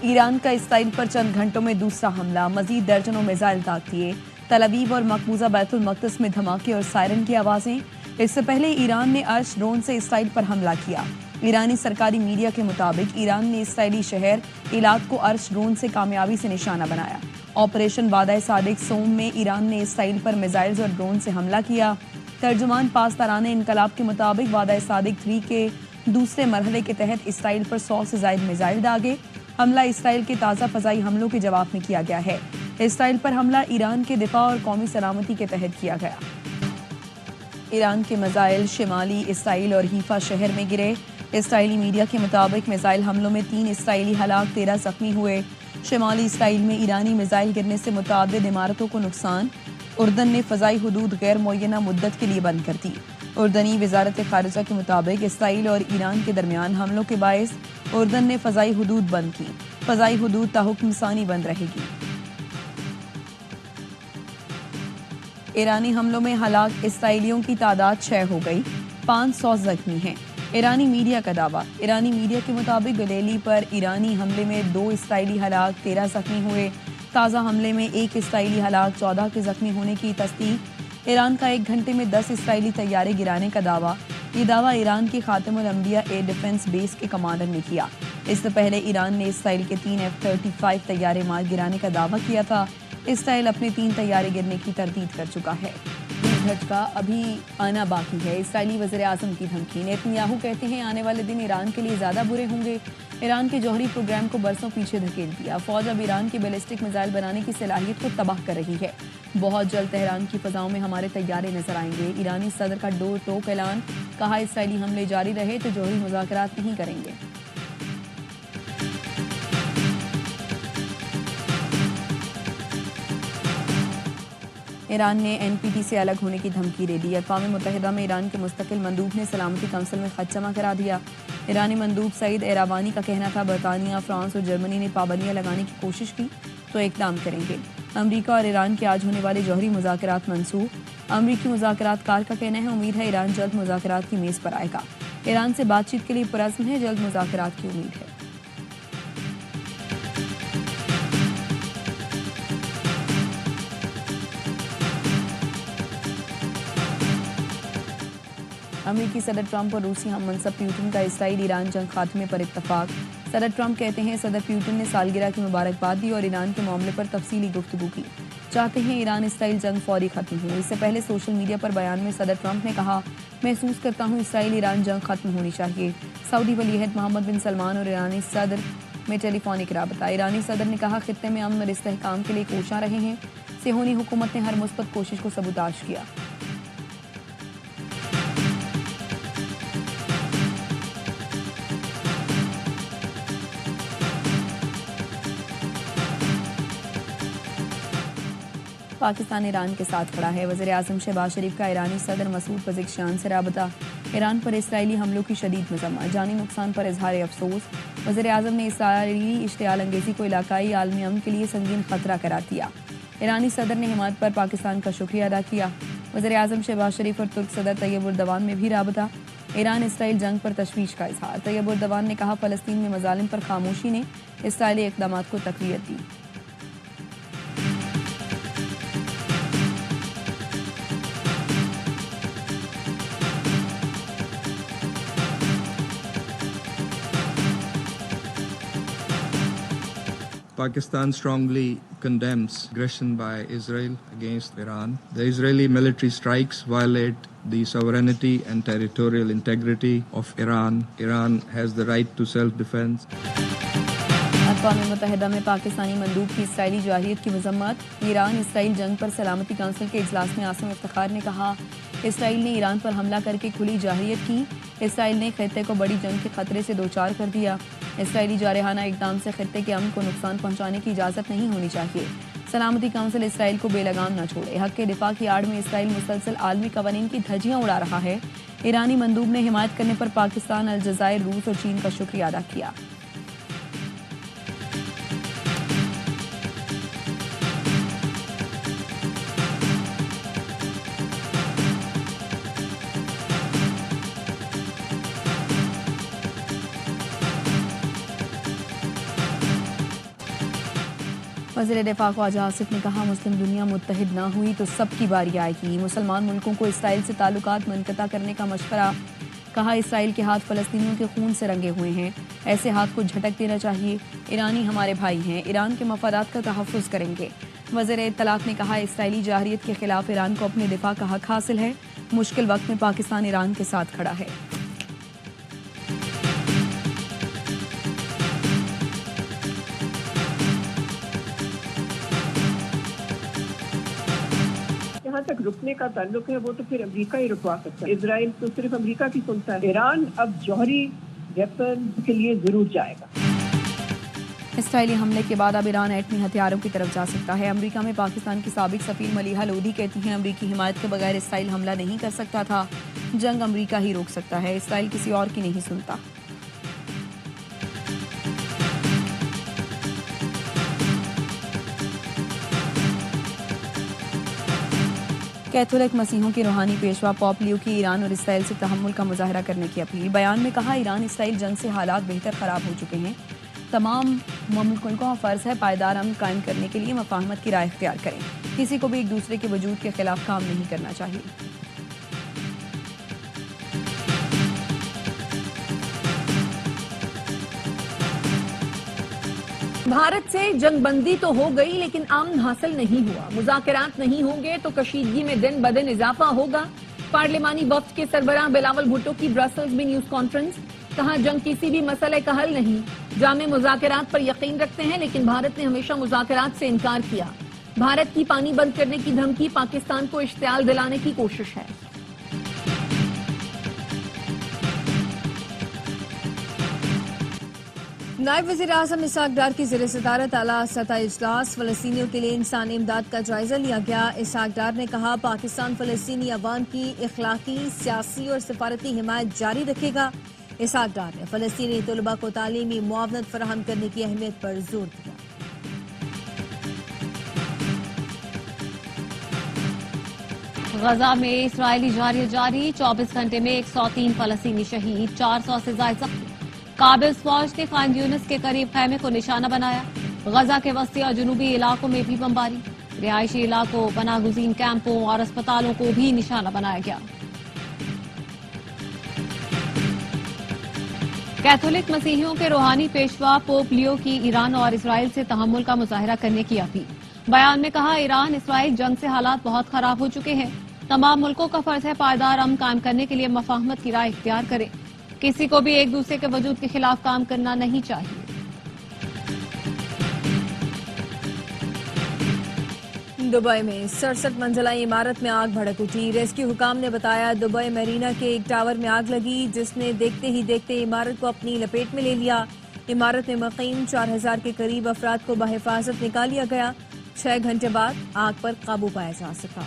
ایران کا اسرائیل پر چند گھنٹوں میں دوسرا حملہ، مزید درجنوں میزائل داغ دیے۔ تل ابیب اور مقبوضہ بیت المقدس میں دھماکے اور سائرن کی آوازیں۔ اس سے پہلے ایران نے عرش ڈرون سے اسرائیل پر حملہ کیا۔ ایرانی سرکاری میڈیا کے مطابق ایران نے اسرائیلی شہر ایلات کو عرش ڈرون سے کامیابی سے نشانہ بنایا۔ آپریشن وعدہ صادق سوم میں ایران نے اسرائیل پر میزائلز اور ڈرون سے حملہ کیا۔ ترجمان پاسداران انقلاب کے مطابق وعدہ صادق 3 کے دوسرے مرحلے کے تحت اسرائیل پر 100 سے زائد میزائل داغے۔ حملہ اسرائیل کے تازہ فضائی حملوں کے جواب میں کیا گیا ہے۔ اسرائیل پر حملہ ایران کے دفاع اور قومی سلامتی کے تحت کیا گیا۔ ایران کے میزائل شمالی اسرائیل اور حیفا شہر میں گرے۔ اسرائیلی میڈیا کے مطابق میزائل حملوں میں 3 اسرائیلی ہلاک، 13 زخمی ہوئے۔ شمالی اسرائیل میں ایرانی میزائل گرنے سے متعدد عمارتوں کو نقصان۔ اردن نے فضائی حدود غیر معینہ مدت کے لیے بند کر دی۔ اردنی وزارت خارجہ کے مطابق اسرائیل اور ایران کے درمیان حملوں کے باعث اردن نے فضائی حدود بند کی۔ فضائی حدود تاحکم ثانی بند رہے گی۔ ایرانی حملوں میں ہلاک اسرائیلیوں کی تعداد 6 ہو گئی، 500 زخمی ہیں۔ ایرانی میڈیا کا دعویٰ۔ ایرانی میڈیا کے مطابق گلیلی پر ایرانی حملے میں 2 اسرائیلی ہلاک، 13 زخمی ہوئے۔ تازہ حملے میں 1 اسرائیلی ہلاک، 14 کے زخمی ہونے کی تصدیق۔ ایران کا 1 گھنٹے میں 10 اسرائیلی طیارے گرانے کا دعویٰ۔ یہ دعویٰ ایران کے خاتم الانبیاء ایئر ڈیفنس بیس کے کمانڈر نے کیا۔ اس سے پہلے ایران نے اسرائیل کے 3 F-35 طیارے مار گرانے کا دعویٰ کیا تھا۔ اسرائیل اپنے 3 طیارے گرنے کی تردید کر چکا ہے۔ جھٹکا ابھی آنا باقی ہے۔ اسرائیلی وزیر اعظم کی دھمکی۔ نیتن یاہو کہتے ہیں آنے والے دن ایران کے لیے زیادہ برے ہوں گے۔ ایران کے جوہری پروگرام کو برسوں پیچھے دھکیل دیا۔ فوج اب ایران کے بیلسٹک میزائل بنانے کی صلاحیت کو تباہ کر رہی ہے۔ بہت جلد تہران کی فضاؤں میں ہمارے طیارے نظر آئیں گے۔ ایرانی صدر کا ڈور ٹوک اعلان۔ کہا اسرائیلی حملے جاری رہے تو جوہری مذاکرات نہیں کریں گے۔ ایران نے NPT سے الگ ہونے کی دھمکی دے دی۔ اقوام متحدہ میں ایران کے مستقل مندوب نے سلامتی کونسل میں خط جمع کرا دیا۔ ایرانی مندوب سعید ایراوانی کا کہنا تھا برطانیہ، فرانس اور جرمنی نے پابندیاں لگانے کی کوشش کی تو اقدام کریں گے۔ امریکہ اور ایران کے آج ہونے والے جوہری مذاکرات منسوخ۔ امریکی مذاکرات کار کا کہنا ہے امید ہے ایران جلد مذاکرات کی میز پر آئے گا۔ ایران سے بات چیت کے لیے پرعزم ہے، جلد مذاکرات کی امید ہے۔ امریکی صدر ٹرمپ اور روسی ہم منصب پیوٹن کا اسرائیل ایران جنگ خاتمے پر اتفاق۔ صدر ٹرمپ کہتے ہیں صدر پیوٹن نے سالگرہ کی مبارکباد دی اور ایران کے معاملے پر تفصیلی گفتگو کی۔ چاہتے ہیں ایران اسرائیل جنگ فوری ختم ہو۔ اس سے پہلے سوشل میڈیا پر بیان میں صدر ٹرمپ نے کہا محسوس کرتا ہوں اسرائیل ایران جنگ ختم ہونی چاہیے۔ سعودی ولی عہد محمد بن سلمان اور ایرانی صدر میں ٹیلی فونک رابطہ۔ ایرانی صدر نے کہا خطے میں امن اور استحکام کے لیے کوشاں رہے ہیں۔ صہیونی حکومت نے ہر مثبت کوشش کو سبوتاژ کیا۔ پاکستان ایران کے ساتھ کھڑا ہے۔ وزیر اعظم شہباز شریف کا ایرانی صدر مسعود پزشکیان سے رابطہ۔ ایران پر اسرائیلی حملوں کی شدید مذمت، جانی نقصان پر اظہار افسوس۔ وزیر اعظم نے اسرائیلی اشتعال انگیزی کو علاقائی عالمی امن کے لیے سنگین خطرہ قرار دیا۔ ایرانی صدر نے حمایت پر پاکستان کا شکریہ ادا کیا۔ وزیر اعظم شہباز شریف اور ترک صدر طیب اردوان میں بھی رابطہ۔ ایران اسرائیل جنگ پر تشویش کا اظہار۔ طیب اردوان نے کہا فلسطین میں مظالم پر خاموشی نے اسرائیلی اقدامات کو تقویت دی۔ Pakistan strongly condemns aggression by Israel against Iran. The Israeli military strikes violate the sovereignty and territorial integrity of Iran. Iran has the right to self-defense. اقوام متحدہ میں پاکستانی مندوب کی اسرائیلی جارحیت کی مذمت۔ ایران اسرائیل جنگ پر سلامتی کونسل کے اجلاس میں عاصم افتخار نے کہا اسرائیل نے ایران پر حملہ کر کے کھلی جارحیت کی۔ اسرائیل نے خطے کو بڑی جنگ کے خطرے سے دوچار کر دیا۔ اسرائیلی جارحانہ اقدام سے خطے کے امن کو نقصان پہنچانے کی اجازت نہیں ہونی چاہیے۔ سلامتی کونسل اسرائیل کو بے لگام نہ چھوڑے۔ حق کے دفاع کی آڑ میں اسرائیل مسلسل عالمی قوانین کی دھجیاں اڑا رہا ہے۔ ایرانی مندوب نے حمایت کرنے پر پاکستان، الجزائر، روس اور چین کا شکریہ ادا کیا۔ وزیر دفاع خواجہ آصف نے کہا مسلم دنیا متحد نہ ہوئی تو سب کی باری آئے گی. مسلمان ملکوں کو اسرائیل سے تعلقات منقطع کرنے کا مشورہ. کہا اسرائیل کے ہاتھ فلسطینیوں کے خون سے رنگے ہوئے ہیں, ایسے ہاتھ کو جھٹک دینا چاہیے. ایرانی ہمارے بھائی ہیں, ایران کے مفادات کا تحفظ کریں گے. وزیر اطلاعات نے کہا اسرائیلی جارحیت کے خلاف ایران کو اپنے دفاع کا حق حاصل ہے. مشکل وقت میں پاکستان ایران کے ساتھ کھڑا ہے. جہاں تک رکنے کا تعلق ہے وہ تو پھر امریکہ ہی رکوا سکتا ہے. اسرائیل تو صرف امریکہ کی سنتا ہے. ایران اب جوہری ویپن کے لیے ضرور جائے گا. اسرائیلی حملے کے بعد اب ایران ایٹمی ہتھیاروں کی طرف جا سکتا ہے. امریکہ میں پاکستان کی سابق سفیر ملیحہ لودھی کہتی ہیں امریکی حمایت کے بغیر اسرائیل حملہ نہیں کر سکتا تھا. جنگ امریکہ ہی روک سکتا ہے, اسرائیل کسی اور کی نہیں سنتا. کیتھولک مسیحوں کے روحانی پیشوا پوپ لیو کی ایران اور اسرائیل سے تحمل کا مظاہرہ کرنے کی اپیل. بیان میں کہا ایران اسرائیل جنگ سے حالات بہتر خراب ہو چکے ہیں. تمام مملکوں کا فرض ہے پائیدار امن قائم کرنے کے لیے مفاہمت کی رائے اختیار کریں. کسی کو بھی ایک دوسرے کے وجود کے خلاف کام نہیں کرنا چاہیے. بھارت سے جنگ بندی تو ہو گئی لیکن امن حاصل نہیں ہوا. مذاکرات نہیں ہوں گے تو کشیدگی میں دن بدن اضافہ ہوگا. پارلیمانی وفد کے سربراہ بلاول بھٹو کی برسلز میں نیوز کانفرنس. کہا جنگ کسی بھی مسئلے کا حل نہیں. جامع مذاکرات پر یقین رکھتے ہیں لیکن بھارت نے ہمیشہ مذاکرات سے انکار کیا. بھارت کی پانی بند کرنے کی دھمکی پاکستان کو اشتعال دلانے کی کوشش ہے. نائب وزیر اعظم اسحاق ڈار کی زیر صدارت اعلیٰ سطح اجلاس. فلسطینیوں کے لیے انسانی امداد کا جائزہ لیا گیا. اسحاق ڈار نے کہا پاکستان فلسطینی عوام کی اخلاقی, سیاسی اور سفارتی حمایت جاری رکھے گا. اسحاق ڈار نے فلسطینی طلباء کو تعلیمی معاونت فراہم کرنے کی اہمیت پر زور دیا. غزہ میں اسرائیلی جارحیت جاری. 24 گھنٹے میں 103 فلسطینی شہید, 400 سے زائد زخمی. قابض فوج نے خان یونس کے قریب خیمے کو نشانہ بنایا. غزہ کے وسطی اور جنوبی علاقوں میں بھی بمباری. رہائشی علاقوں, پناہ گزین کیمپوں اور اسپتالوں کو بھی نشانہ بنایا گیا. کیتھولک مسیحیوں کے روحانی پیشوا پوپ لیو کی ایران اور اسرائیل سے تحمل کا مظاہرہ کرنے کی اپیل. بیان میں کہا ایران اسرائیل جنگ سے حالات بہت خراب ہو چکے ہیں. تمام ملکوں کا فرض ہے پائیدار امن قائم کرنے کے لیے مفاہمت کی رائے اختیار کریں. کسی کو بھی ایک دوسرے کے وجود کے خلاف کام کرنا نہیں چاہیے. دبئی میں 67 منزلہ عمارت میں آگ بھڑک اٹھی. ریسکیو حکام نے بتایا دبئی میرینا کے ایک ٹاور میں آگ لگی جس نے دیکھتے ہی دیکھتے عمارت کو اپنی لپیٹ میں لے لیا. عمارت میں مقیم 4000 کے قریب افراد کو بحفاظت نکال لیا گیا. 6 گھنٹے بعد آگ پر قابو پایا جا سکا.